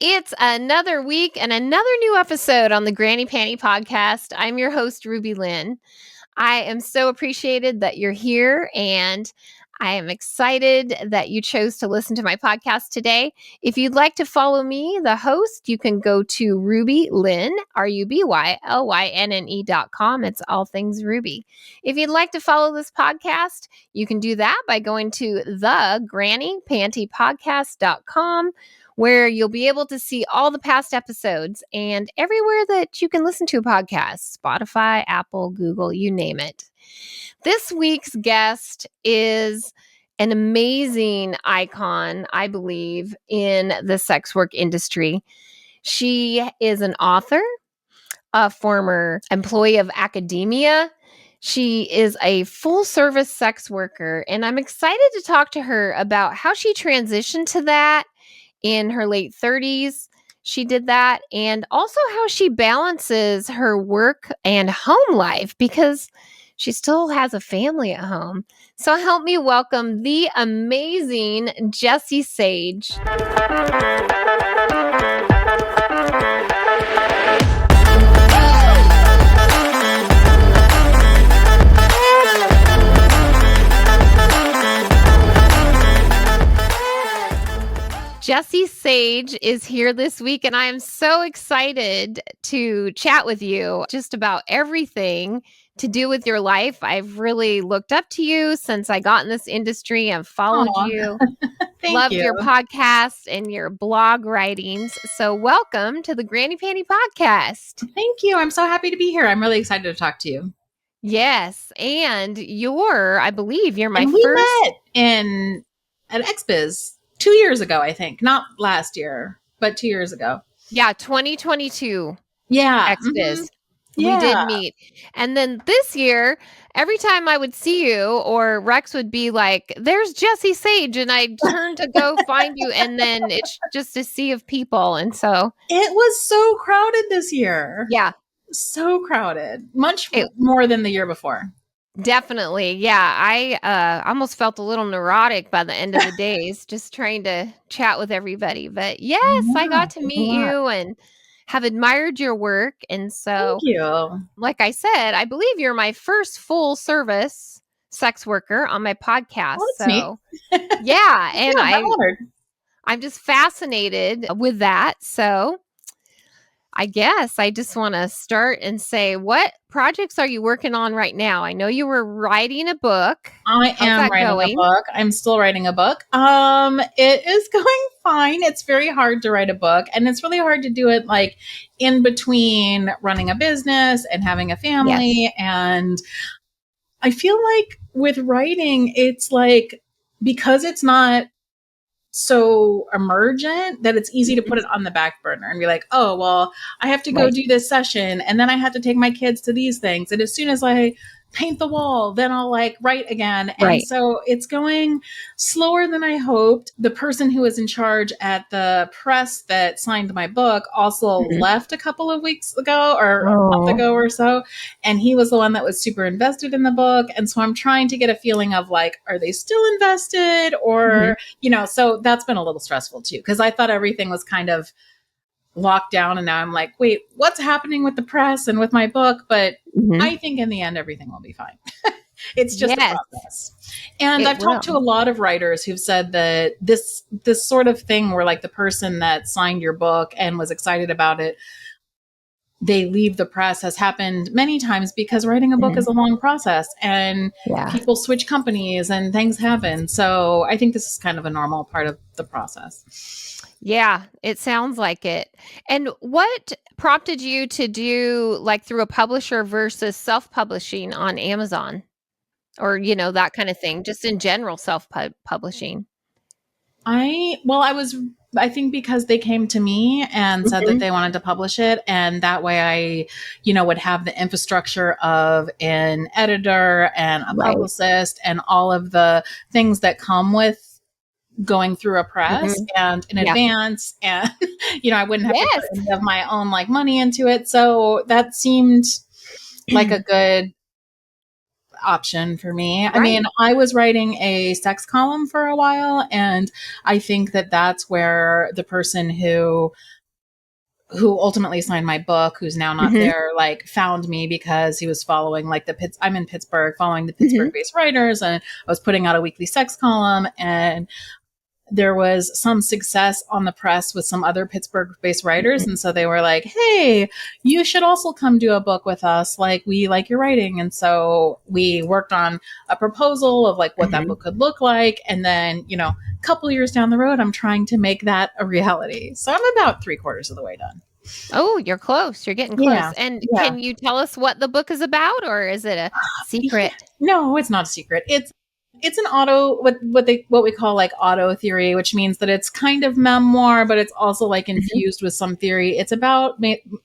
It's another week and another new episode on the Granny Panty Podcast. I'm your host, RubyLynne. I am so appreciated that you're here, and I am excited that you chose to listen to my podcast today. If you'd like to follow me, the host, you can go to RubyLynne, RubyLynne.com. It's all things Ruby. If you'd like to follow this podcast, you can do that by going to thegrannypantypodcast.com, where you'll be able to see all the past episodes and everywhere that you can listen to a podcast, Spotify, Apple, Google, you name it. This week's guest is an amazing icon, I believe, in the sex work industry. She is an author, a former employee of academia. She is a full-service sex worker, and I'm excited to talk to her about how she transitioned to that in her late 30s. She did that, and also how she balances her work and home life because she still has a family at home. So help me welcome the amazing Jessie Sage. Jessie Sage is here this week, and I am so excited to chat with you just about everything to do with your life. I've really looked up to you since I got in this industry and followed you. Loved your podcast and your blog writings. So welcome to the Granny Panty Podcast. Thank you. I'm so happy to be here. I'm really excited to talk to you. Yes. And I believe you're my first. We met at XBiz 2 years ago, I think. Not last year, but 2 years ago. Yeah, 2022. Yeah. XBiz. Mm-hmm. We did meet. And then this year, every time I would see you, or Rex would be like, there's Jessie Sage. And I'd turn to go find you. And then it's just a sea of people. And so it was so crowded this year. Yeah. So crowded. Much more than the year before. Definitely. Yeah. I almost felt a little neurotic by the end of the days, just trying to chat with everybody. But yes, I got to meet you and have admired your work. And so, thank you. Like I said, I believe you're my first full service sex worker on my podcast. Oh, that's neat. Yeah. And yeah, I'm just fascinated with that. So I guess I just want to start and say, what projects are you working on right now? I know you were writing a book. I am writing a book. I'm still writing a book. It is going fine. It's very hard to write a book, and it's really hard to do it like in between running a business and having a family. Yes. And I feel like with writing, it's like, because it's not so emergent, that it's easy to put it on the back burner and be like, oh, well, I have to go do this session, and then I have to take my kids to these things. And as soon as I paint the wall, then I'll like write again. And so it's going slower than I hoped. The person who was in charge at the press that signed my book also left a couple of weeks ago, or a month ago or so. And he was the one that was super invested in the book. And so I'm trying to get a feeling of like, are they still invested? Or, so that's been a little stressful too, because I thought everything was kind of locked down, and now I'm like, wait, what's happening with the press and with my book? But I think in the end, everything will be fine. It's just a process. And I've talked to a lot of writers who've said that this sort of thing where like the person that signed your book and was excited about it, they leave the press, has happened many times, because writing a book is a long process, and people switch companies and things happen. So I think this is kind of a normal part of the process. Yeah, it sounds like it. And what prompted you to do like through a publisher versus self-publishing on Amazon, or, that kind of thing, just in general, self-publishing? I think because they came to me and said that they wanted to publish it, and that way I, would have the infrastructure of an editor and a publicist and all of the things that come with going through a press and in advance, and I wouldn't have to put any of my own like money into it. So that seemed like a good option for me. Right. I mean, I was writing a sex column for a while, and I think that that's where the person who ultimately signed my book, who's now not there, like found me because he was following like I'm in Pittsburgh, following the Pittsburgh based writers, and I was putting out a weekly sex column, and there was some success on the press with some other Pittsburgh based writers. And so they were like, hey, you should also come do a book with us. Like, we like your writing. And so we worked on a proposal of like what that book could look like. And then, you know, a couple years down the road, I'm trying to make that a reality. So I'm about 3/4 of the way done. Oh, you're close. You're getting close. And can you tell us what the book is about, or is it a secret? No, it's not a secret. It's an what we call like auto theory, which means that it's kind of memoir, but it's also like infused with some theory. It's about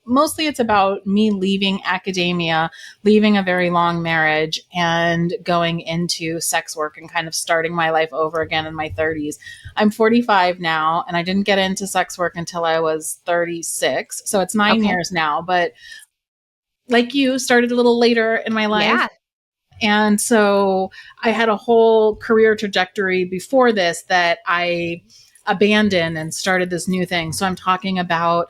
mostly it's about me leaving academia, leaving a very long marriage, and going into sex work and kind of starting my life over again in my 30s. I'm 45 now, and I didn't get into sex work until I was 36. So it's 9 years now, but like you, started a little later in my life. Yeah. And so I had a whole career trajectory before this that I abandoned and started this new thing. So I'm talking about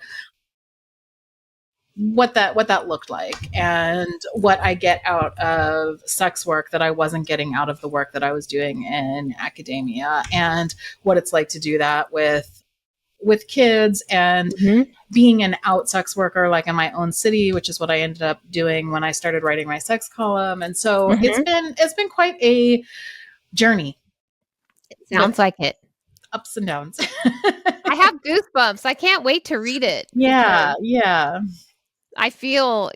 what that looked like and what I get out of sex work that I wasn't getting out of the work that I was doing in academia, and what it's like to do that with kids, and being an out sex worker, like in my own city, which is what I ended up doing when I started writing my sex column. And so it's been quite a journey. It sounds like it. Ups and downs. I have goosebumps. I can't wait to read it. Yeah. Yeah. I feel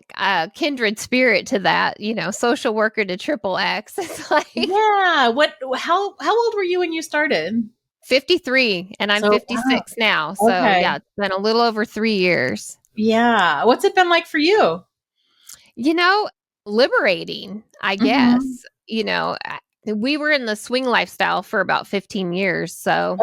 kindred spirit to that, you know, social worker to triple X. It's like, yeah. How old were you when you started? 53, and I'm 56 now. So yeah, it's been a little over 3 years. Yeah. What's it been like for you? You know, liberating, I guess. You know, we were in the swing lifestyle for about 15 years. So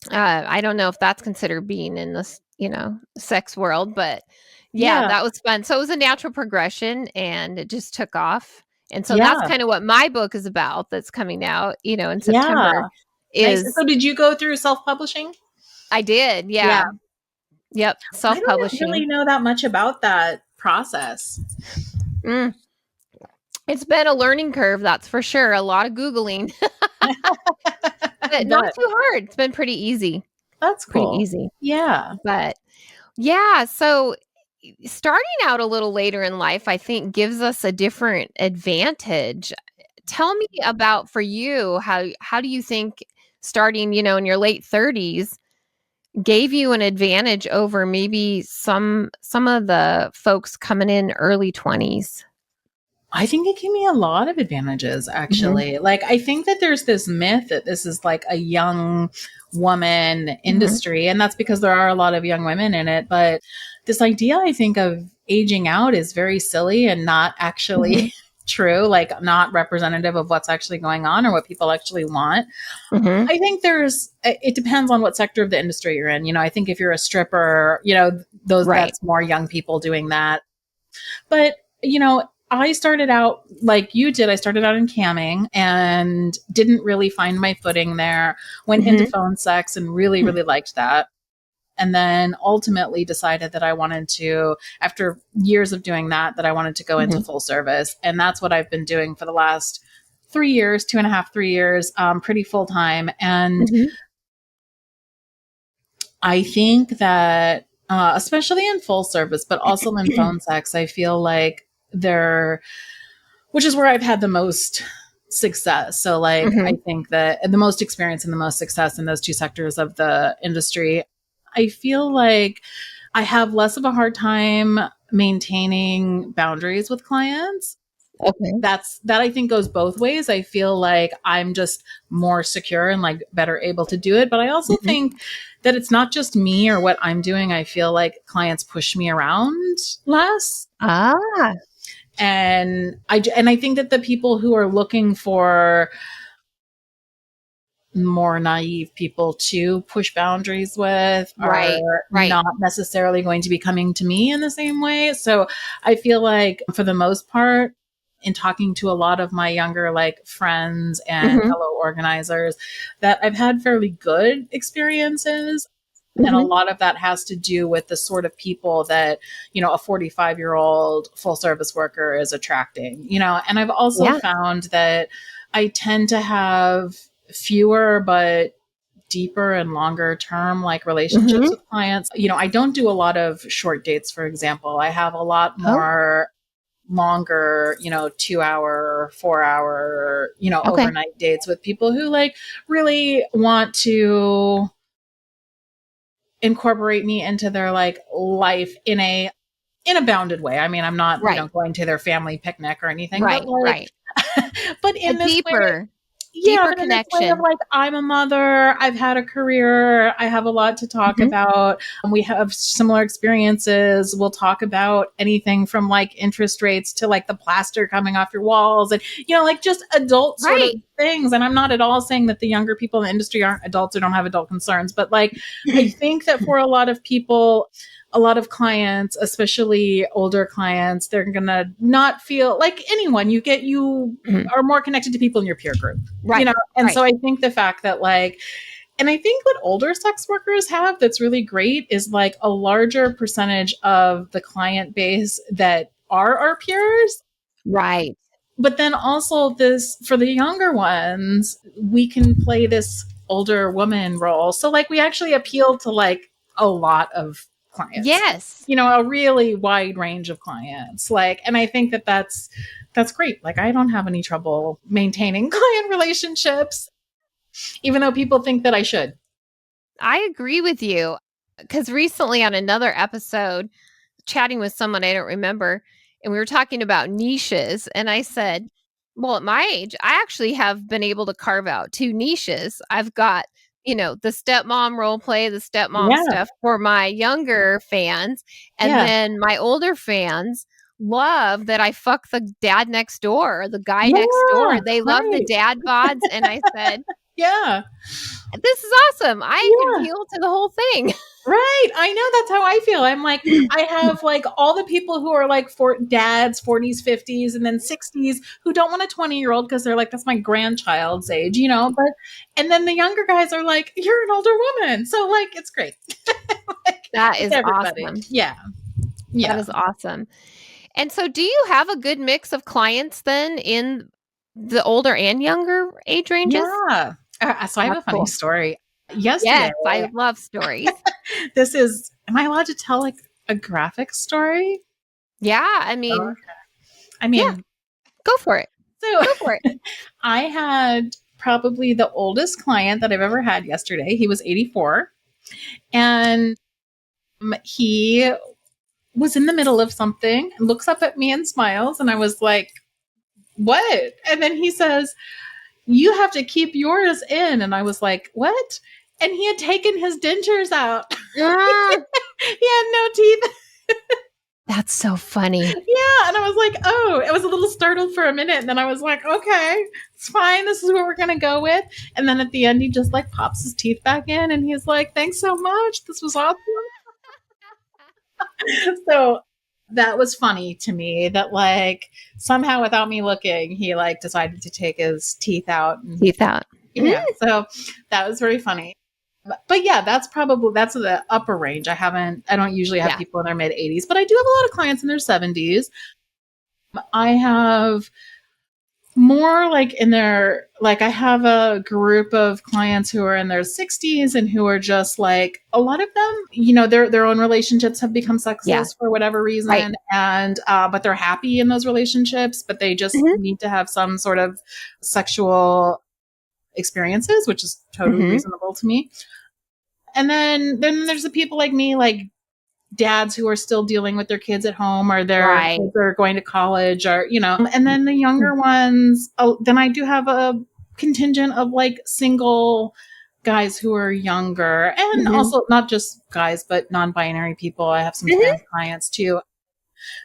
I don't know if that's considered being in this, you know, sex world, but yeah, that was fun. So it was a natural progression, and it just took off. And so that's kind of what my book is about, that's coming out, you know, in September. Nice. So did you go through self-publishing? I did. Yeah. Yep. Self-publishing. I don't really know that much about that process. It's been a learning curve, that's for sure. A lot of Googling. But not too hard. It's been pretty easy. That's cool. Pretty easy. Yeah. But yeah, so starting out a little later in life, I think, gives us a different advantage. Tell me about, for you, how do you think starting, you know, in your late 30s gave you an advantage over maybe some of the folks coming in early 20s? I think it gave me a lot of advantages, actually. Like, I think that there's this myth that this is like a young woman industry, and that's because there are a lot of young women in it. But this idea, I think, of aging out is very silly and not actually true, like not representative of what's actually going on or what people actually want. I think it depends on what sector of the industry you're in. You know, I think if you're a stripper, you know, that's more young people doing that. But, you know, I started out like you did. I started out in camming and didn't really find my footing there. Went into phone sex and really, really liked that. And then ultimately decided that I wanted to, after years of doing that, I wanted to go into full service. And that's what I've been doing for the last 3 years, 2.5, 3 years, pretty full time. And I think that, especially in full service, but also in phone sex, I feel like which is where I've had the most success. So like, I think that the most experience and the most success in those two sectors of the industry, I feel like I have less of a hard time maintaining boundaries with clients. That I think goes both ways. I feel like I'm just more secure and like better able to do it. But I also think that it's not just me or what I'm doing. I feel like clients push me around less. And I think that the people who are looking for more naive people to push boundaries with are not necessarily going to be coming to me in the same way. So I feel like for the most part, in talking to a lot of my younger like friends and fellow organizers that I've had fairly good experiences. And a lot of that has to do with the sort of people that, you know, a 45-year-old full service worker is attracting, you know. And I've also found that I tend to have fewer but deeper and longer term like relationships with clients. You know, I don't do a lot of short dates, for example. I have a lot more longer, you know, 2-hour, 4-hour, you know, overnight dates with people who like really want to incorporate me into their like life in a bounded way. I mean, I'm not, you know, going to their family picnic or anything, but like, but in this way, deeper but in this way of like, I'm a mother, I've had a career, I have a lot to talk about. We have similar experiences. We'll talk about anything from like interest rates to like the plaster coming off your walls and, you know, like just adult sort of things. And I'm not at all saying that the younger people in the industry aren't adults or don't have adult concerns, but like, I think that for a lot of people, a lot of clients, especially older clients, they're going to not feel like anyone. You are more connected to people in your peer group, you know? And so I think the fact that like, and I think what older sex workers have that's really great is like a larger percentage of the client base that are our peers. Right. But then also this, for the younger ones, we can play this older woman role. So like we actually appeal to like a lot of clients. Yes. You know, a really wide range of clients. Like, and I think that that's great. Like, I don't have any trouble maintaining client relationships, even though people think that I should. I agree with you. Because recently on another episode, chatting with someone I don't remember, and we were talking about niches, and I said, well, at my age, I actually have been able to carve out 2 niches. I've got, you know, the stepmom role play, the stepmom stuff for my younger fans. And then my older fans love that I fuck the dad next door, the guy next door. They love the dad bods. And I said, this is awesome. I can appeal to the whole thing. Right. I know, that's how I feel. I'm like, I have like all the people who are like dads, 40s, 50s, and then 60s who don't want a 20-year-old because they're like, that's my grandchild's age, you know, but, and then the younger guys are like, you're an older woman. So like, it's great. Like, that is awesome. Yeah. That is awesome. And so do you have a good mix of clients then in the older and younger age ranges? Yeah. So I have a funny story. Yesterday, yes, I love stories. Am I allowed to tell like a graphic story? Yeah, I mean, go for it. Go for it. I had probably the oldest client that I've ever had yesterday. He was 84, and he was in the middle of something and looks up at me and smiles, and I was like, what? And then he says, you have to keep yours in. And I was like, what? And he had taken his dentures out. He had no teeth. That's so funny. Yeah. And I was like, oh, I was a little startled for a minute. And then I was like, okay, it's fine. This is what we're going to go with. And then at the end, he just like pops his teeth back in. And he's like, thanks so much. This was awesome. So that was funny to me that like somehow without me looking, he like decided to take his teeth out. Yeah. So that was very funny. But yeah, that's the upper range. I don't usually have people in their mid 80s, but I do have a lot of clients in their 70s. I have more like I have a group of clients who are in their 60s and who are just like, a lot of them, you know, their own relationships have become sexless for whatever reason. And, but they're happy in those relationships, but they just need to have some sort of sexual experiences, which is totally reasonable to me. And then there's the people like me, like dads who are still dealing with their kids at home, or their kids are going to college, or, you know, and then the younger ones, then I do have a contingent of like single guys who are younger, and also not just guys, but non-binary people. I have some trans clients too,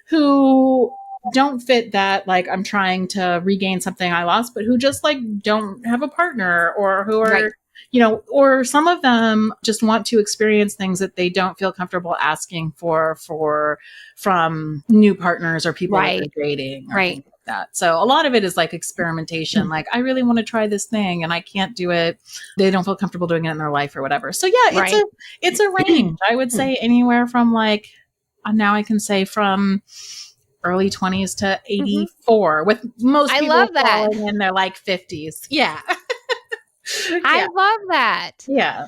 who don't fit that, like, I'm trying to regain something I lost, but who just like don't have a partner, or who are, you know, or some of them just want to experience things that they don't feel comfortable asking for from new partners or people that they're dating. Or things like that. So a lot of it is like experimentation. Like, I really want to try this thing and I can't do it. They don't feel comfortable doing it in their life or whatever. So yeah, Right. it's a range. I would say anywhere from like, now I can say from early 20s to 84, with most I people love that. falling in their like 50s. Yeah. I love that. Yeah.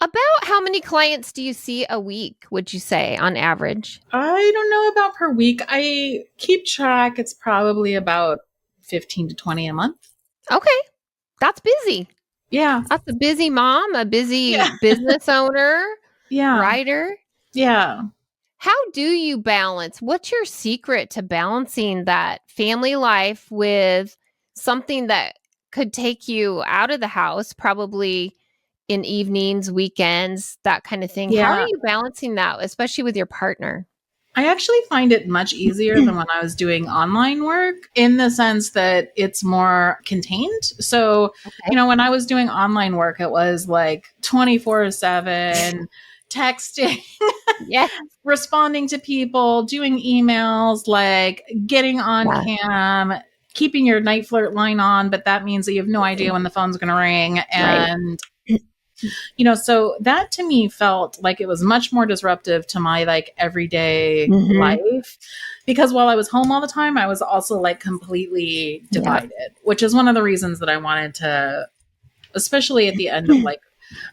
About how many clients do you see a week, would you say, on average? I don't know about per week. I keep track. It's probably about 15 to 20 a month. Okay. That's busy. Yeah. That's a busy mom, a busy Yeah. business owner, Yeah. writer. Yeah. How do you balance? What's your secret to balancing that family life with something that could take you out of the house, probably in evenings, weekends, that kind of thing? How are Yeah. you balancing that, especially with your partner? I actually find it much easier than when I was doing online work, in the sense that it's more contained. So, you know, when I was doing online work, it was like 24/7 texting, Yes. responding to people, doing emails, like getting on cam, keeping your night flirt line on, but that means that you have no idea when the phone's going to ring. And you know, so that to me felt like it was much more disruptive to my like everyday life, because while I was home all the time, I was also like completely divided, which is one of the reasons that I wanted to, especially at the end of like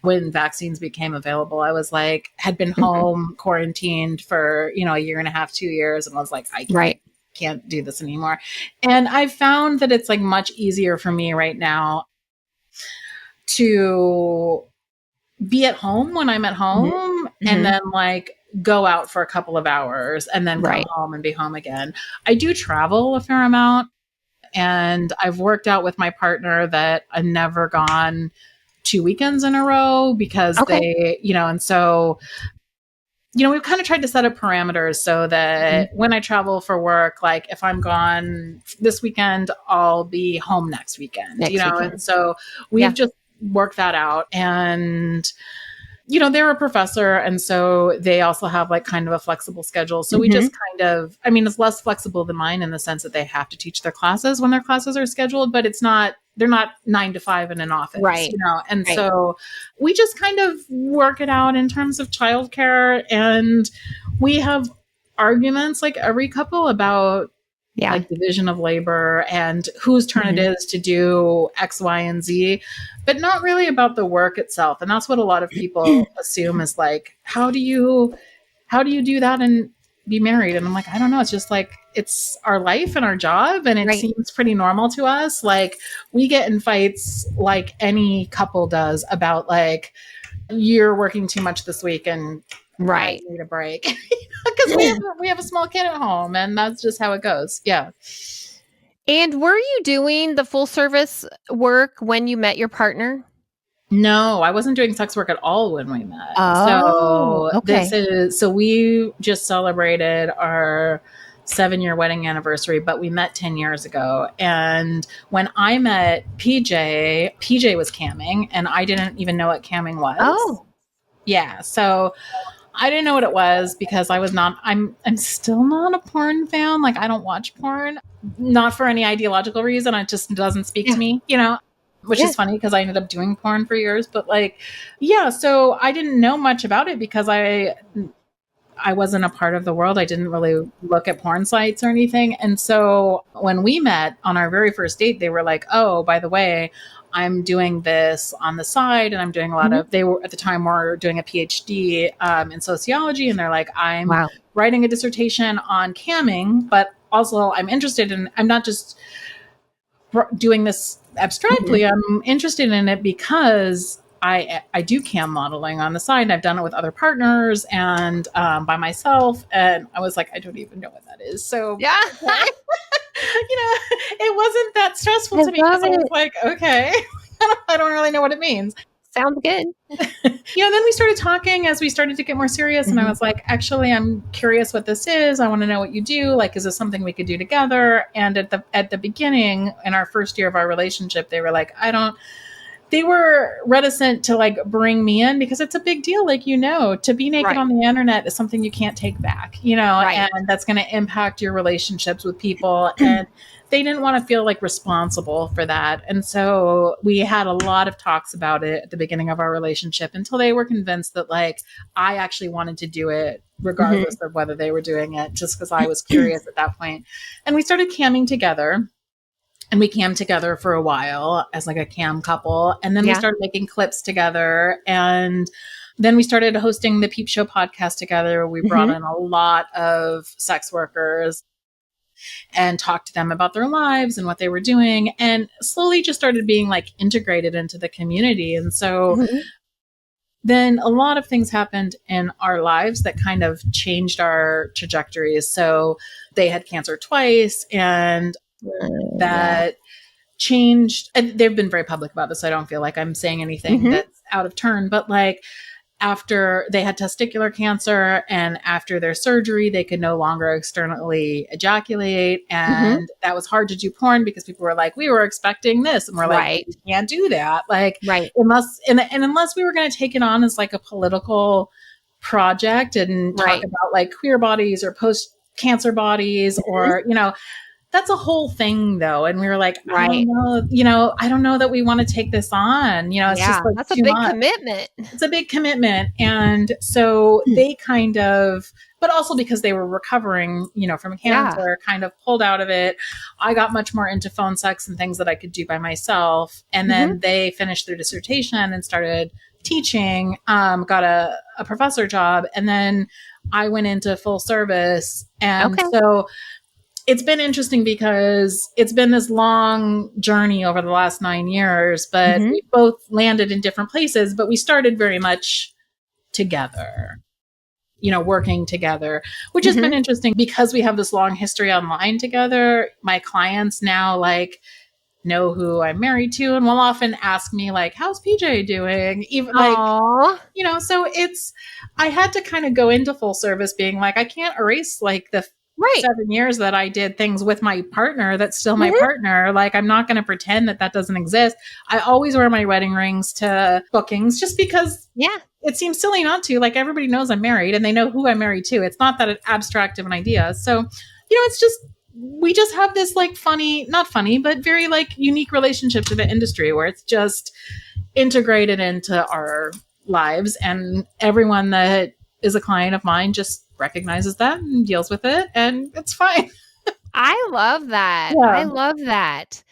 when vaccines became available, I was like, had been home quarantined for, you know, a year and a half, 2 years. And I was like, I can't do this anymore. And I found that it's like much easier for me right now to be at home when I'm at home and then like go out for a couple of hours and then come home and be home again. I do travel a fair amount, and I've worked out with my partner that I've never gone 2 weekends in a row, because they, you know, and so, you know, we've kind of tried to set up parameters so that when I travel for work, like if I'm gone this weekend, I'll be home next weekend, you know, and so we've just worked that out. And, you know, they're a professor, and so they also have like kind of a flexible schedule. So we just kind of, I mean, it's less flexible than mine in the sense that they have to teach their classes when their classes are scheduled, but it's not, they're not 9 to 5 in an office, you know? And so we just kind of work it out in terms of childcare, and we have arguments like every couple about like division of labor and whose turn it is to do X, Y, and Z, but not really about the work itself. And that's what a lot of people assume is like, how do you do that and be married? And I'm like, I don't know. It's just like, it's our life and our job. And it seems pretty normal to us. Like, we get in fights like any couple does about like, you're working too much this week and I need a break, because we have a small kid at home, and that's just how it goes. Yeah. And were you doing the full service work when you met your partner? No, I wasn't doing sex work at all when we met. Oh, so we just celebrated our 7-year wedding anniversary, but we met 10 years ago. And when I met PJ was camming, and I didn't even know what camming was. Oh. Yeah. So I didn't know what it was, because I'm still not a porn fan. Like, I don't watch porn, not for any ideological reason. It just doesn't speak to me, you know, which is funny because I ended up doing porn for years, but like, so I didn't know much about it because I wasn't a part of the world. I didn't really look at porn sites or anything. And so when we met on our very first date, they were like, oh, by the way, I'm doing this on the side, and I'm doing a lot of, they were at the time were doing a PhD in sociology. And they're like, I'm writing a dissertation on camming, but also I'm interested in, I'm not just doing this abstractly. I'm interested in it because I do cam modeling on the side. I've done it with other partners and by myself. And I was like, I don't even know what that is. So you know, it wasn't that stressful to me, because I was like, okay, I don't really know what it means. Sounds good. You know, then we started talking as we started to get more serious. And I was like, actually, I'm curious what this is. I want to know what you do. Like, is this something we could do together? And at the beginning, in our first year of our relationship, they were like, I they were reticent to like bring me in because it's a big deal. Like, to be naked on the internet is something you can't take back, and that's going to impact your relationships with people. And they didn't want to feel like responsible for that. And so we had a lot of talks about it at the beginning of our relationship until they were convinced that like I actually wanted to do it regardless of whether they were doing it, just because I was curious at that point. And we started camming together. And we cammed together for a while as like a cam couple. And then we started making clips together. And then we started hosting the Peep Show podcast together. We brought in a lot of sex workers and talked to them about their lives and what they were doing, and slowly just started being like integrated into the community. And so then a lot of things happened in our lives that kind of changed our trajectories. So they had cancer twice, and that changed. And they've been very public about this. So I don't feel like I'm saying anything that's out of turn, but like after they had testicular cancer and after their surgery, they could no longer externally ejaculate. And that was hard to do porn because people were like, we were expecting this. And we're like, you can't do that. Like, unless we were going to take it on as like a political project and talk about like queer bodies or post cancer bodies or, that's a whole thing though. And we were like, I don't know that we want to take this on. It's just like that's a big commitment. It's a big commitment. And so they kind of, but also because they were recovering, from cancer, kind of pulled out of it. I got much more into phone sex and things that I could do by myself. And then they finished their dissertation and started teaching, got a professor job. And then I went into full service. And so it's been interesting because it's been this long journey over the last 9 years, but we both landed in different places, but we started very much together, working together, which has been interesting because we have this long history online together. My clients now like know who I'm married to and will often ask me like, how's PJ doing? Even so I had to kind of go into full service being like, I can't erase like the 7 years that I did things with my partner. That's still my partner. Like, I'm not going to pretend that doesn't exist. I always wear my wedding rings to bookings just because it seems silly not to. Like, everybody knows I'm married and they know who I'm married to. It's not that abstract of an idea. So, it's just, we just have this like not funny, but very like unique relationship to the industry where it's just integrated into our lives, and everyone that is a client of mine just recognizes that and deals with it, and it's fine. I love that. I love that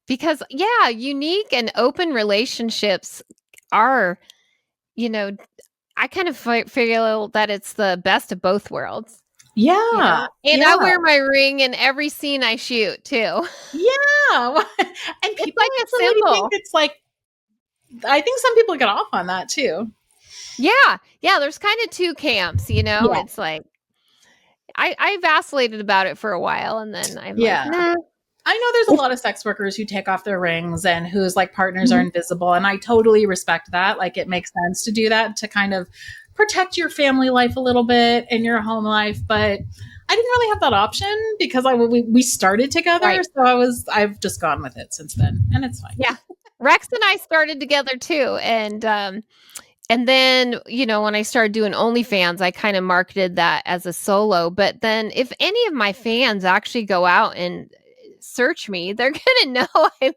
because unique and open relationships are, I kind of feel that it's the best of both worlds. Yeah. And I wear my ring in every scene I shoot too. Yeah. And people like a symbol. Think it's like, I think some people get off on that too. Yeah. There's kind of two camps, it's like, I vacillated about it for a while and then I'm like, nah. I know there's a lot of sex workers who take off their rings and whose like partners are invisible. And I totally respect that. Like, it makes sense to do that to kind of protect your family life a little bit and your home life. But I didn't really have that option because we started together. So I've just gone with it since then, and it's fine. Yeah. Rex and I started together too. And then, when I started doing OnlyFans, I kind of marketed that as a solo. But then if any of my fans actually go out and search me, they're going to know I'm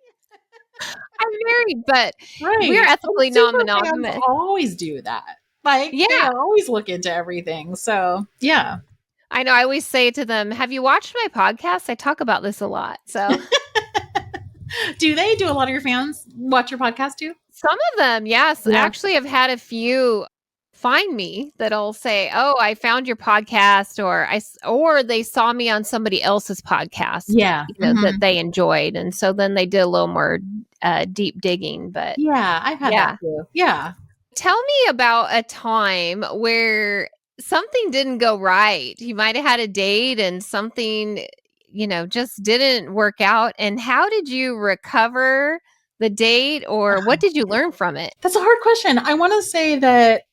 married, but we're ethically non-monogamous. Always do that. Like, they always look into everything. So, yeah. I know. I always say to them, have you watched my podcast? I talk about this a lot. So do a lot of your fans watch your podcast too? Some of them, yes. Yeah. Actually, I've had a few find me that'll say, "Oh, I found your podcast," or they saw me on somebody else's podcast. Yeah, that they enjoyed, and so then they did a little more deep digging. But I've had that too. Yeah, tell me about a time where something didn't go right. You might have had a date and something, just didn't work out. And how did you recover the date, or what did you learn from it? That's a hard question. I want to say that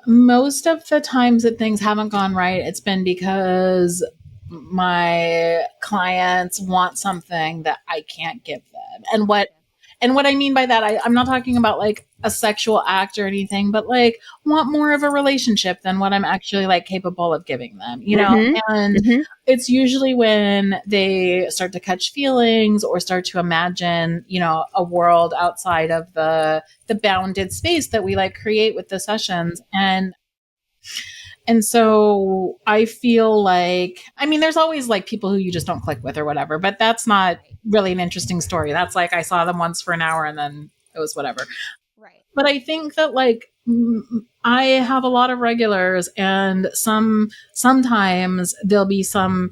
most of the times that things haven't gone right, it's been because my clients want something that I can't give them. And what I mean by that, I'm not talking about like a sexual act or anything, but like want more of a relationship than what I'm actually like capable of giving them, you know? And it's usually when they start to catch feelings or start to imagine, you know, a world outside of the bounded space that we like create with the sessions. And so I feel like, I mean, there's always like people who you just don't click with or whatever, but that's not really an interesting story. That's like, I saw them once for an hour and then it was whatever. Right. But I think that like, I have a lot of regulars, and sometimes there'll be some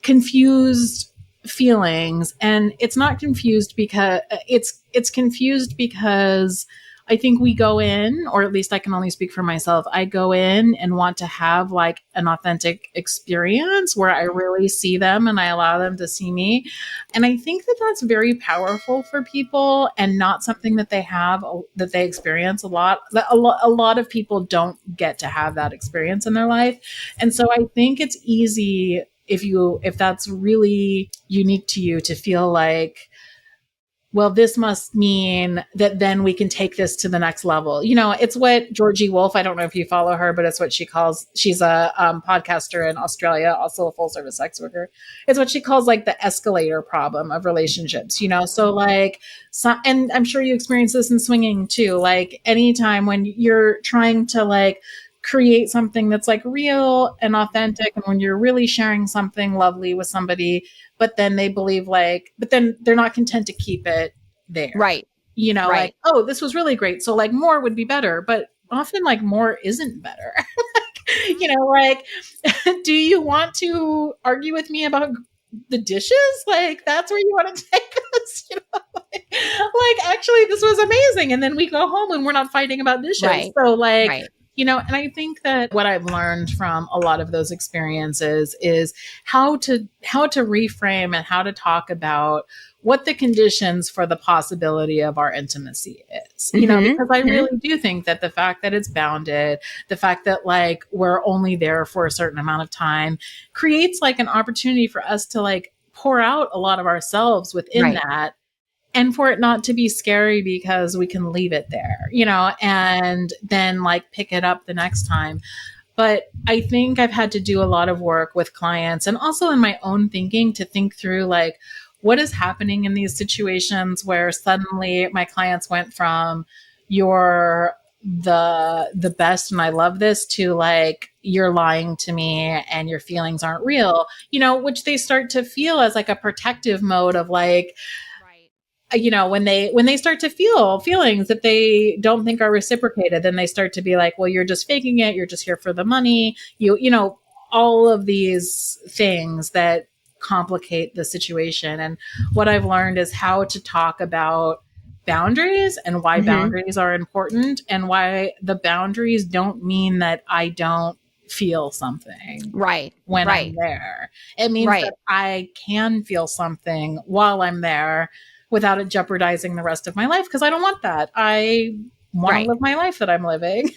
confused feelings, and it's not confused because it's confused because I think we go in, or at least I can only speak for myself, I go in and want to have like an authentic experience where I really see them and I allow them to see me. And I think that that's very powerful for people, and not something that they have, that they experience a lot. A lot of people don't get to have that experience in their life. And so I think it's easy, if that's really unique to you, to feel like, well, this must mean that then we can take this to the next level. You know, it's what Georgie Wolf, I don't know if you follow her, but it's what she calls, she's a podcaster in Australia, also a full service sex worker. It's what she calls like the escalator problem of relationships, you know? So like, and I'm sure you experience this in swinging too. Like anytime when you're trying to like create something that's like real and authentic, and when you're really sharing something lovely with somebody, but then they believe like, but then they're not content to keep it there. Right. You know, like, oh, this was really great, so like more would be better. But often like more isn't better. You know, like, do you want to argue with me about the dishes? Like, that's where you want to take us, you know? Like, actually, this was amazing. And then we go home and we're not fighting about dishes. Right. So like, Right. you know, and I think that what I've learned from a lot of those experiences is how to reframe and how to talk about what the conditions for the possibility of our intimacy is, you know, because I really do think that the fact that it's bounded, the fact that like we're only there for a certain amount of time, creates like an opportunity for us to like pour out a lot of ourselves within that. And for it not to be scary, because we can leave it there, you know, and then like pick it up the next time. But I think I've had to do a lot of work with clients, and also in my own thinking, to think through like, what is happening in these situations where suddenly my clients went from you're the best and I love this to like, you're lying to me and your feelings aren't real, you know, which they start to feel as like a protective mode of like, you know, when they start to feel feelings that they don't think are reciprocated, then they start to be like, well, you're just faking it. You're just here for the money. You know, all of these things that complicate the situation. And what I've learned is how to talk about boundaries and why boundaries are important, and why the boundaries don't mean that I don't feel something when I'm there. It means that I can feel something while I'm there without it jeopardizing the rest of my life, because I don't want that. I want to live my life that I'm living.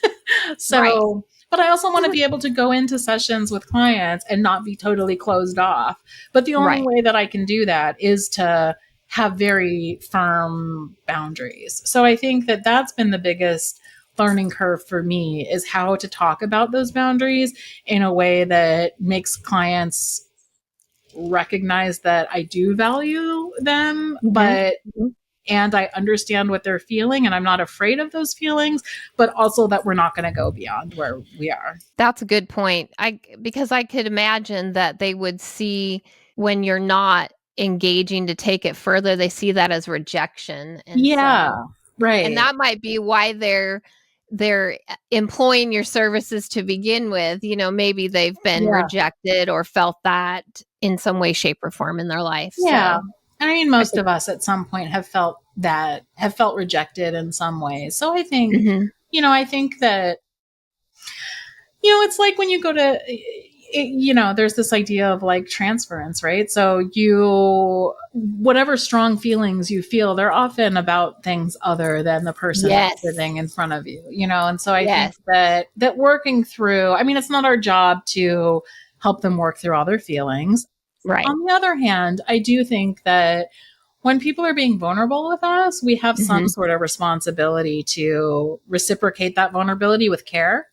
So, but I also want to be able to go into sessions with clients and not be totally closed off. But the only way that I can do that is to have very firm boundaries. So I think that that's been the biggest learning curve for me, is how to talk about those boundaries in a way that makes clients recognize that I do value them, but and I understand what they're feeling, and I'm not afraid of those feelings, but also that we're not going to go beyond where we are. That's a good point. Because I could imagine that they would see when you're not engaging to take it further, they see that as rejection. And and that might be why they're employing your services to begin with. You know, maybe they've been rejected or felt that in some way, shape, or form in their life. Yeah. So, I mean, most of us at some point have felt rejected in some ways. So I think, you know, I think that, you know, it's like when you go to, you know, there's this idea of like transference, right? So whatever strong feelings you feel, they're often about things other than the person that's sitting in front of you, you know? And so I think that working through, I mean, it's not our job to help them work through all their feelings. On the other hand, I do think that when people are being vulnerable with us, we have some sort of responsibility to reciprocate that vulnerability with care.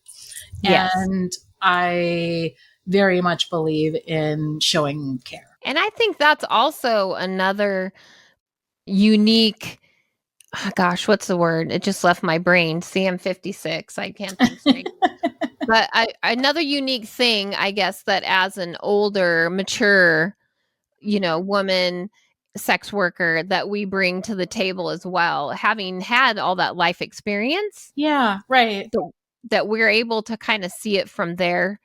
Yes. And I very much believe in showing care. And I think that's also another unique, gosh, what's the word? It just left my brain. See, I'm 56. I can't think straight. But another unique thing, I guess, that as an older, mature, woman, sex worker, that we bring to the table as well, having had all that life experience. Yeah, right. That we're able to kind of see it from their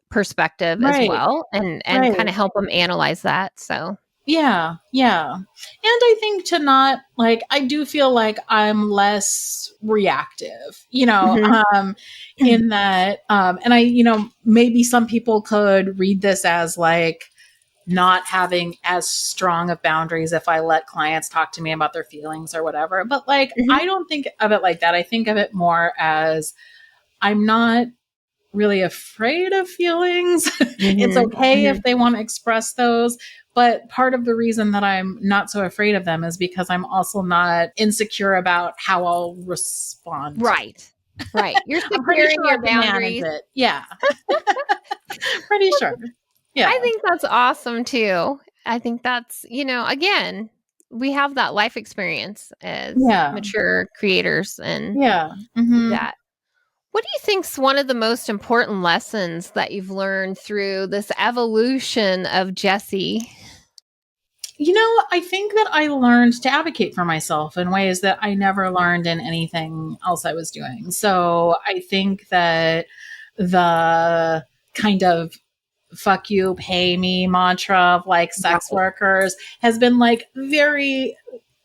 perspective as Right. well, and Right. kind of help them analyze that. So yeah. And I think to not like, I do feel like I'm less reactive, in that, and I, maybe some people could read this as like not having as strong of boundaries if I let clients talk to me about their feelings or whatever. But like, I don't think of it like that. I think of it more as I'm not really afraid of feelings. It's okay if they want to express those. But part of the reason that I'm not so afraid of them is because I'm also not insecure about how I'll respond. Right. You're I'm pretty securing sure your I can manage boundaries. it. Yeah. Pretty sure. Yeah. I think that's awesome too. I think that's, again, we have that life experience as mature creators and that. What do you think's one of the most important lessons that you've learned through this evolution of Jessie? I think that I learned to advocate for myself in ways that I never learned in anything else I was doing. So I think that the kind of fuck you, pay me mantra of like sex workers has been like very,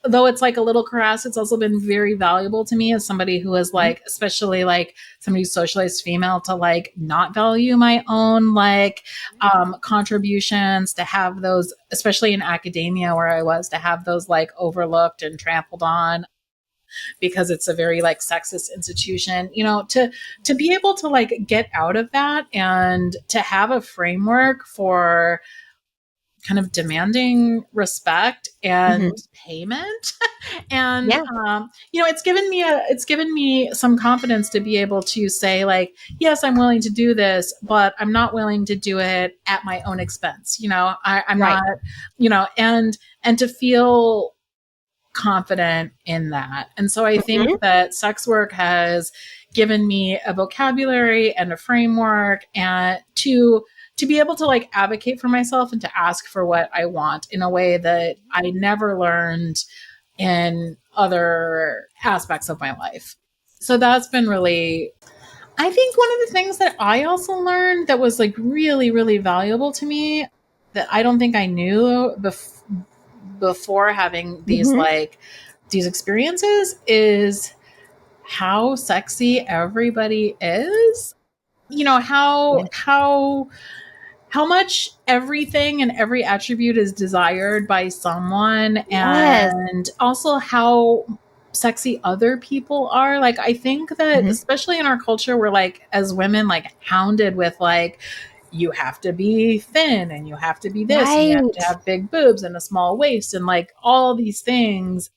though it's like a little crass, it's also been very valuable to me as somebody who is like, especially like somebody who's socialized female, to like not value my own like contributions, to have those, especially in academia where I was, to have those like overlooked and trampled on because it's a very like sexist institution, to be able to like get out of that and to have a framework for kind of demanding respect and payment. And it's given me some confidence to be able to say like, yes, I'm willing to do this, but I'm not willing to do it at my own expense. I'm not, and to feel confident in that. And so I think that sex work has given me a vocabulary and a framework and to be able to like advocate for myself and to ask for what I want in a way that I never learned in other aspects of my life. So that's been really, I think one of the things that I also learned that was like really, really valuable to me that I don't think I knew before having these like these experiences is how sexy everybody is. How much everything and every attribute is desired by someone, and also how sexy other people are. Like, I think that especially in our culture, we're like, as women, like hounded with like, you have to be thin and you have to be this and you have to have big boobs and a small waist and like all these things.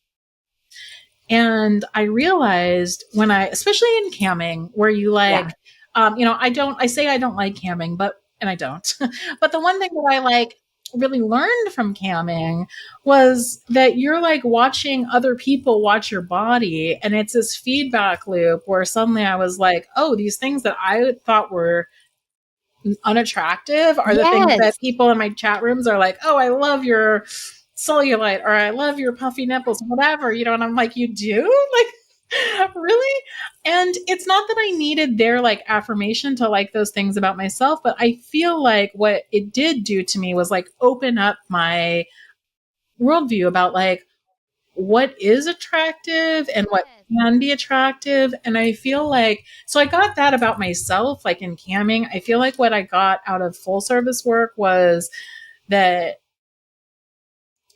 And I realized when especially in camming, where you like, I say I don't like camming, and I don't. But the one thing that I like really learned from camming was that you're like watching other people watch your body, and it's this feedback loop where suddenly I was like, oh, these things that I thought were unattractive are the things that people in my chat rooms are like, oh, I love your cellulite, or I love your puffy nipples, whatever, and I'm like, you do? Like, really? And it's not that I needed their like affirmation to like those things about myself, but I feel like what it did do to me was like open up my worldview about like what is attractive and what can be attractive. And I feel like, so I got that about myself, like in camming. I feel like what I got out of full service work was that,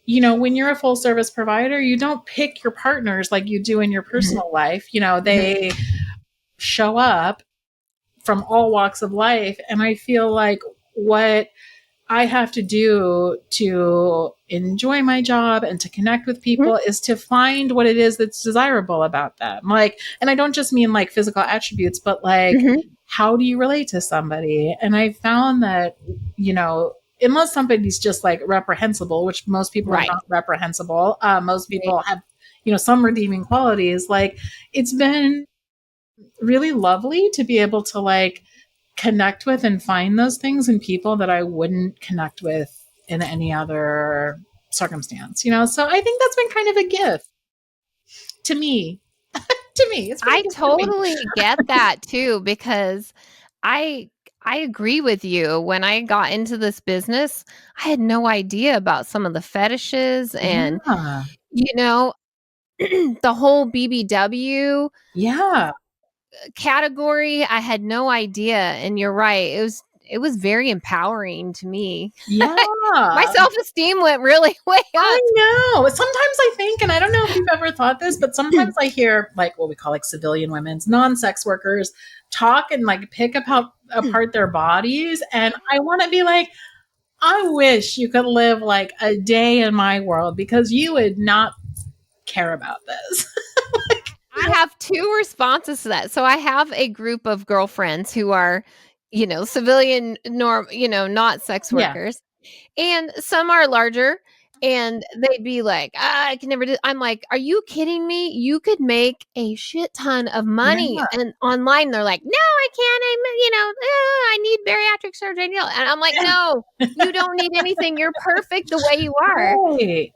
when you're a full service provider, you don't pick your partners like you do in your personal life. They show up from all walks of life. And I feel like what I have to do to enjoy my job and to connect with people is to find what it is that's desirable about them. Like, and I don't just mean like physical attributes, but like, how do you relate to somebody? And I found that, unless somebody's just like reprehensible, which most people are not reprehensible, most people have, some redeeming qualities. Like, it's been really lovely to be able to like connect with and find those things in people that I wouldn't connect with in any other circumstance, So I think that's been kind of a gift to me. To me, it's I totally get that too, because I agree with you. When I got into this business, I had no idea about some of the fetishes and the whole BBW category. I had no idea, and you're right. It was very empowering to me. Yeah. My self-esteem went really way up. I know. Sometimes I think, and I don't know if you've ever thought this, but sometimes I hear like what we call like civilian women's, non-sex workers talk and like pick apart their bodies. And I want to be like, I wish you could live like a day in my world because you would not care about this. I have two responses to that. So I have a group of girlfriends who are, civilian not sex workers. And some are larger, and they'd be like, I can never do. I'm like, are you kidding me? You could make a shit ton of money. Yeah. And online, they're like, no, I can't. I need bariatric surgery. And I'm like, no, you don't need anything. You're perfect the way you are. Right.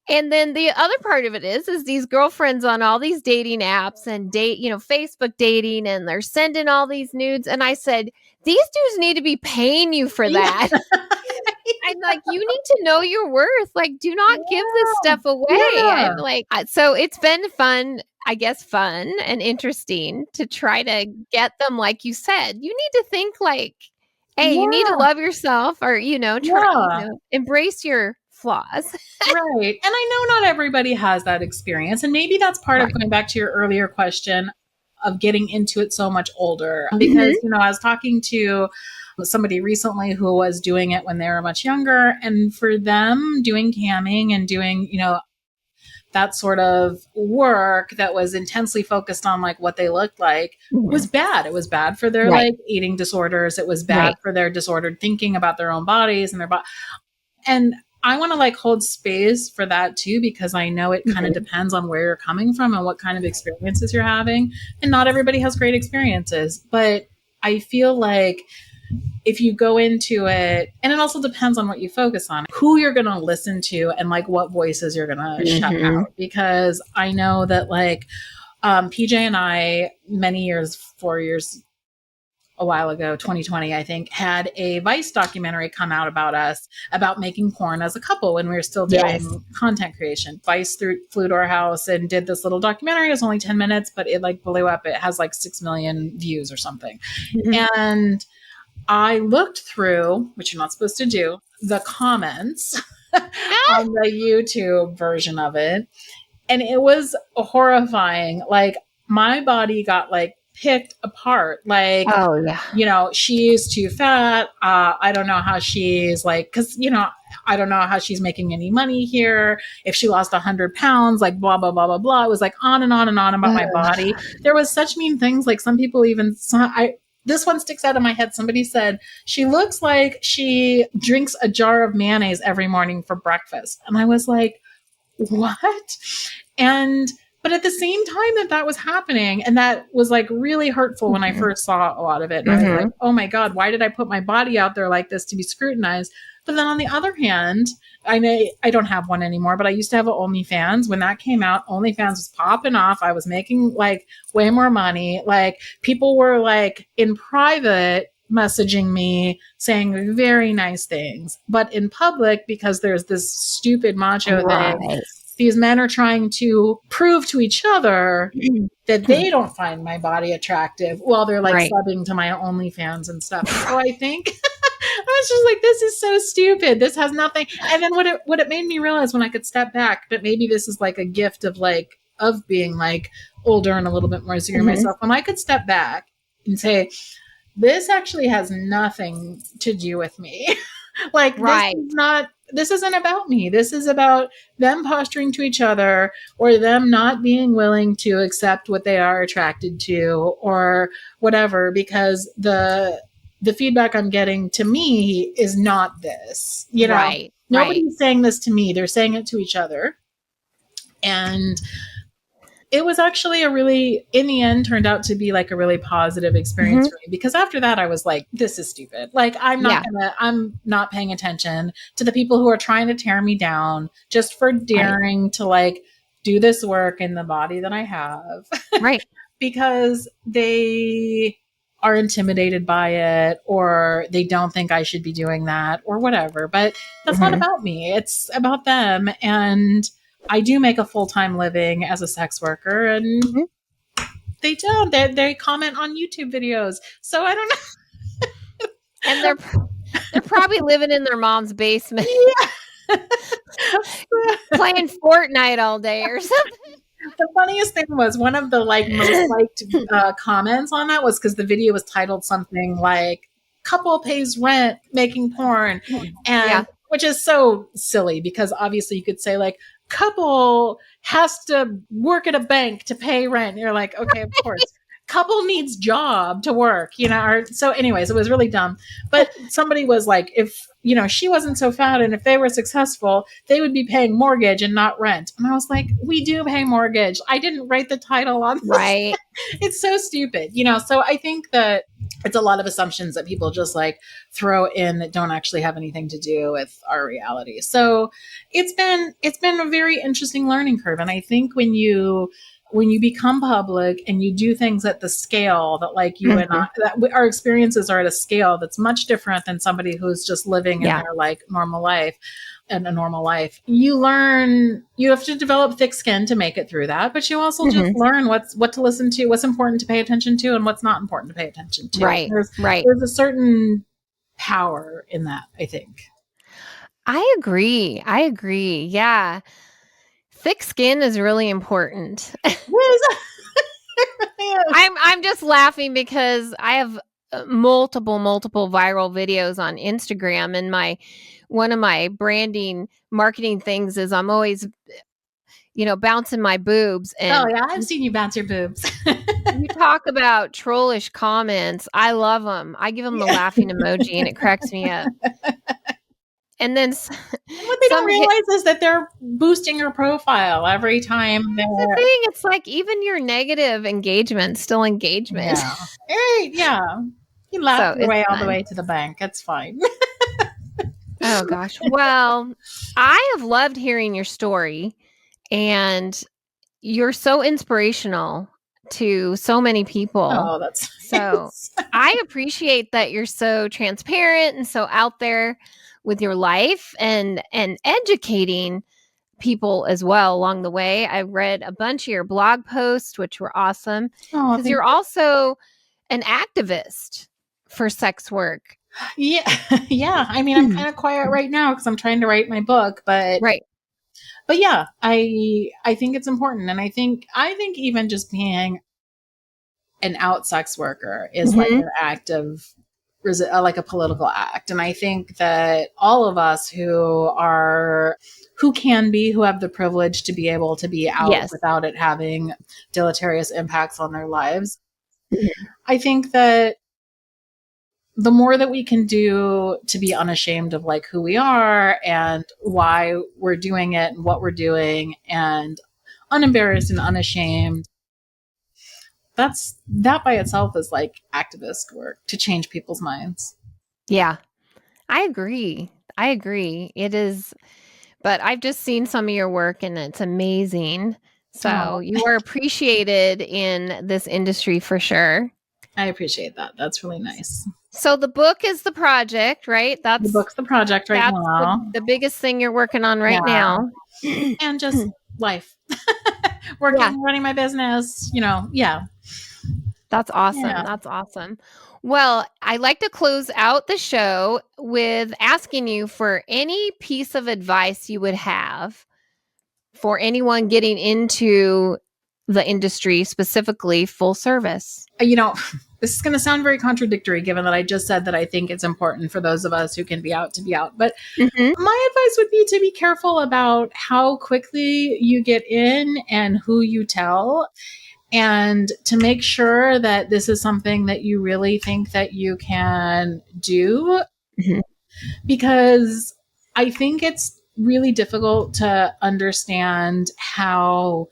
And then the other part of it is these girlfriends on all these dating apps and Facebook dating, and they're sending all these nudes. And I said, these dudes need to be paying you for that. I'm like, you need to know your worth. Like, do not give this stuff away. I'm like, so it's been fun and interesting to try to get them. Like you said, you need to think like, hey, you need to love yourself, or, embrace your flaws. Right. And I know not everybody has that experience. And maybe that's part of going back to your earlier question of getting into it so much older. Because, I was talking to somebody recently who was doing it when they were much younger. And for them, doing camming and doing, that sort of work that was intensely focused on like what they looked like was bad. It was bad for their like eating disorders. It was bad for their disordered thinking about their own bodies and their body. And I want to like hold space for that too, because I know it kind of depends on where you're coming from and what kind of experiences you're having. And not everybody has great experiences, but I feel like if you go into it, and it also depends on what you focus on, who you're going to listen to and like what voices you're going to shut out. Because I know that like PJ and I, 4 years a while ago, 2020, I think, had a Vice documentary come out about us, about making porn as a couple when we were still doing content creation. Vice flew to our house and did this little documentary. It was only 10 minutes, but it like blew up. It has like 6 million views or something. And I looked through, which you're not supposed to do, the comments on the YouTube version of it. And it was horrifying. Like, my body got like picked apart. Like, she's too fat. I don't know how she's like, because, I don't know how she's making any money here. If she lost 100 pounds, like blah, blah, blah, blah, blah. It was like on and on and on about my body. There was such mean things. Like some people even this one sticks out of my head. Somebody said, she looks like she drinks a jar of mayonnaise every morning for breakfast. And I was like, what? But at the same time that was happening, and that was like really hurtful when I first saw a lot of it. And I was like, oh my God, why did I put my body out there like this to be scrutinized? But then on the other hand, I don't have one anymore, but I used to have an OnlyFans. When that came out, OnlyFans was popping off. I was making like way more money. Like people were like in private messaging me saying very nice things, but in public, because there's this stupid macho thing, these men are trying to prove to each other that they don't find my body attractive while they're like subbing to my OnlyFans and stuff. So I think I was just like, this is so stupid. This has nothing. And then what it made me realize when I could step back, that maybe this is like a gift of being like older and a little bit more secure myself. When I could step back and say, this actually has nothing to do with me. Like, Right. this isn't about me. This is about them posturing to each other, or them not being willing to accept what they are attracted to, or whatever, because the feedback I'm getting to me is not this. Right. Nobody's saying this to me. They're saying it to each other. And it was actually in the end, turned out to be like a really positive experience for me, because after that I was like, this is stupid. Like, I'm not paying attention to the people who are trying to tear me down just for daring to like do this work in the body that I have. Right. Because they are intimidated by it, or they don't think I should be doing that, or whatever. But that's not about me. It's about them. And I do make a full-time living as a sex worker, and they don't. They comment on YouTube videos. So I don't know. And they're probably living in their mom's basement. Yeah. Playing Fortnite all day or something. The funniest thing was, one of the like most liked comments on that was because the video was titled something like "Couple pays rent making porn," and which is so silly, because obviously you could say like couple has to work at a bank to pay rent. And you're like, okay, of course. Couple needs job to work, so anyways, it was really dumb. But somebody was like, if she wasn't so fat, and if they were successful, they would be paying mortgage and not rent. And I was like, we do pay mortgage. I didn't write the title on this. Right. It's so stupid, so I think that it's a lot of assumptions that people just like throw in that don't actually have anything to do with our reality. So it's been a very interesting learning curve. And I think when you become public and you do things at the scale that like you and I, that our experiences are at a scale that's much different than somebody who's just living in their like normal life and a normal life, you have to develop thick skin to make it through that. But you also just learn what to listen to, what's important to pay attention to, and what's not important to pay attention to. Right. There's a certain power in that, I think. I agree. Yeah. Thick skin is really important. I'm just laughing because I have multiple viral videos on Instagram, and one of my branding marketing things is I'm always bouncing my boobs. And I've seen you bounce your boobs. You talk about trollish comments. I love them. I give them the laughing emoji, and it cracks me up. And then what they don't realize is that they're boosting your profile every time. That's the thing. It's like even your negative engagement, still engagement. Yeah. Right. Yeah. You laugh your way all the way to the bank. It's fine. Oh, gosh. Well, I have loved hearing your story, and you're so inspirational to so many people. Oh, that's so I appreciate that you're so transparent and so out there with your life and educating people as well along the way. I read a bunch of your blog posts, which were awesome, because you're also an activist for sex work. Yeah. I mean, I'm kind of quiet right now because I'm trying to write my book, but yeah, I think it's important. And I think even just being an out sex worker is like an act of like a political act. And I think that all of us who have the privilege to be able to be out without it having deleterious impacts on their lives, I think that the more that we can do to be unashamed of like who we are and why we're doing it and what we're doing, and unembarrassed and unashamed, that by itself is like activist work to change people's minds. Yeah, I agree. It is, but I've just seen some of your work and it's amazing. So you are appreciated in this industry for sure. I appreciate that. That's really nice. So the book is the project, right? The book's the project right now. The biggest thing you're working on right now. And just life. Running my business, That's awesome. Yeah. That's awesome. Well, I like to close out the show with asking you for any piece of advice you would have for anyone getting into the industry, specifically full service? This is going to sound very contradictory given that I just said that I think it's important for those of us who can be out to be out. But my advice would be to be careful about how quickly you get in and who you tell, and to make sure that this is something that you really think that you can do. Because I think it's really difficult to understand how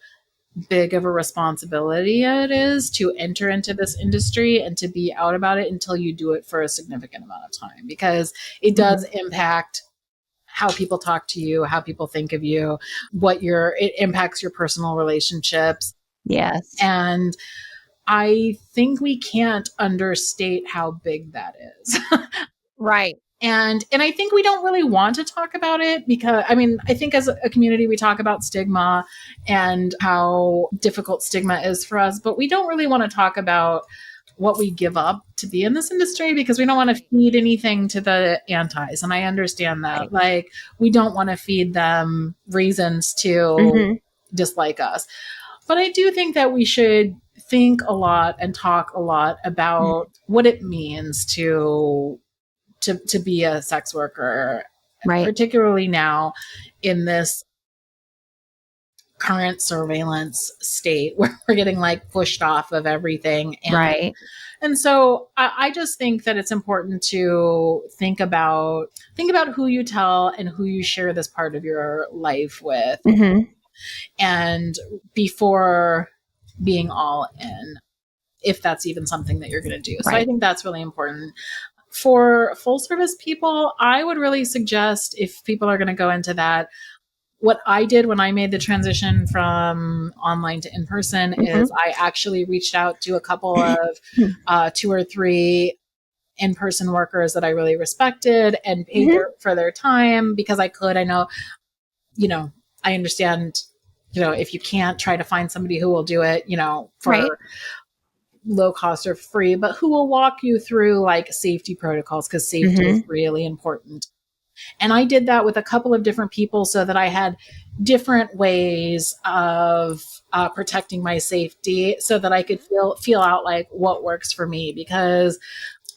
big of a responsibility it is to enter into this industry and to be out about it until you do it for a significant amount of time, because it does impact how people talk to you, how people think of you, it impacts your personal relationships. Yes. And I think we can't understate how big that is. Right. And I think we don't really want to talk about it because, I think as a community, we talk about stigma and how difficult stigma is for us, but we don't really want to talk about what we give up to be in this industry because we don't want to feed anything to the antis. And I understand that. Right. Like, we don't want to feed them reasons to dislike us. But I do think that we should think a lot and talk a lot about what it means to be a sex worker, right, particularly now in this current surveillance state where we're getting like pushed off of everything. right. And so I just think that it's important to think about who you tell and who you share this part of your life with. And before being all in, if that's even something that you're going to do. So I think that's really important. For full service people, I would really suggest, if people are going to go into that, what I did when I made the transition from online to in-person is I actually reached out to a couple of 2 or 3 in-person workers that I really respected and paid for their time because I could. I know, I understand, if you can't, try to find somebody who will do it, for low cost or free, but who will walk you through like safety protocols, because safety is really important. And I did that with a couple of different people so that I had different ways of protecting my safety so that I could feel out like what works for me, because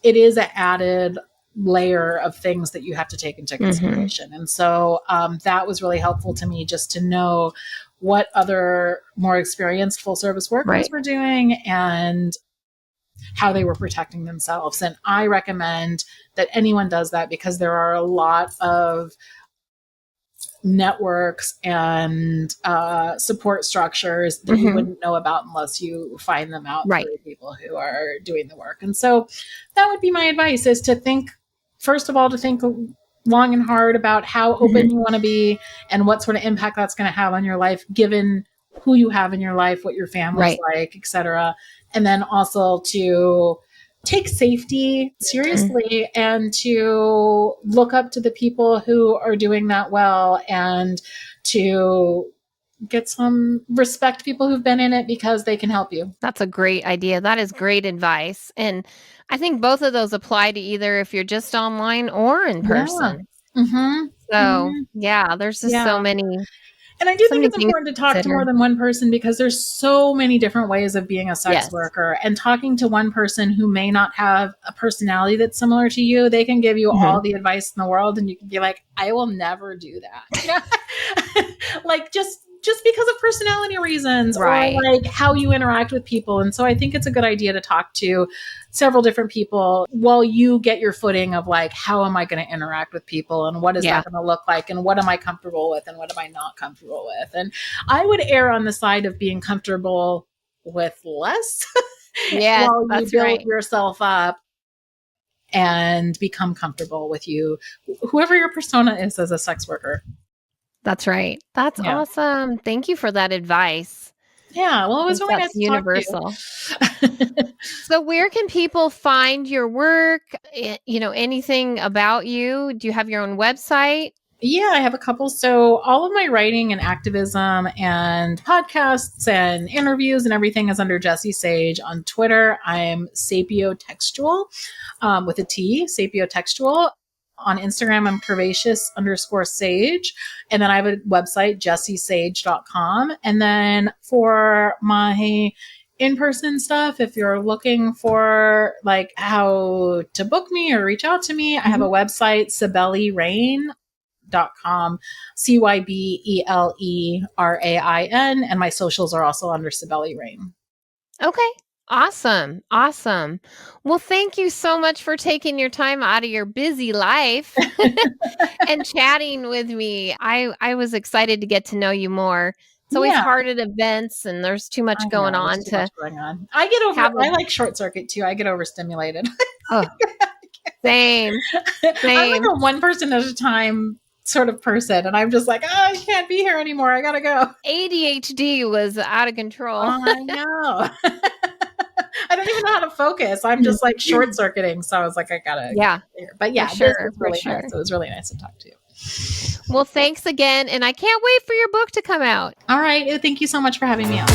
it is an added layer of things that you have to take into consideration. And so that was really helpful to me, just to know what other more experienced full service workers were doing and how they were protecting themselves. And I recommend that anyone does that, because there are a lot of networks and support structures that you wouldn't know about unless you find them out through people who are doing the work. And so that would be my advice, is to think, first of all, to think long and hard about how open you want to be and what sort of impact that's going to have on your life, given who you have in your life, what your family's like, etc. And then also to take safety seriously and to look up to the people who are doing that well, and to get some respect people who've been in it, because they can help you. That's a great idea. That is great advice. And I think both of those apply to either if you're just online or in person. So there's just so many. And I do think it's important to talk to more than one person, because there's so many different ways of being a sex worker. And talking to one person who may not have a personality that's similar to you, they can give you all the advice in the world, and you can be like, I will never do that. Like just because of personality reasons, or like how you interact with people. And so I think it's a good idea to talk to several different people while you get your footing of like, how am I going to interact with people, and what is that going to look like, and what am I comfortable with, and what am I not comfortable with. And I would err on the side of being comfortable with less while you build yourself up and become comfortable with whoever your persona is as a sex worker. That's right. That's awesome. Thank you for that advice. Yeah, well, it was really nice to universal. Talk to you. So where can people find your work? Anything about you? Do you have your own website? Yeah, I have a couple. So all of my writing and activism and podcasts and interviews and everything is under Jessie Sage. On Twitter, I'm sapiotextual with a T, sapiotextual. On Instagram, I'm curvaceous_sage. And then I have a website, jessiesage.com. And then for my in-person stuff, if you're looking for like how to book me or reach out to me, I have a website, cybellerain.com, CYBELERAIN, and my socials are also under Sibeli Rain. Okay. Awesome. Awesome. Well, thank you so much for taking your time out of your busy life and chatting with me. I was excited to get to know you more. It's always hard at events and there's too much going on. I get over, I like short circuit too. I get overstimulated. Oh, same. I'm like a one person at a time sort of person. And I'm just like, oh, I can't be here anymore. I got to go. ADHD was out of control. I know. I don't even know how to focus. I'm just like short circuiting. So I was like, I gotta get here. But yeah, this was really nice. It was really nice to talk to you. Well, thanks again. And I can't wait for your book to come out. All right. Thank you so much for having me on.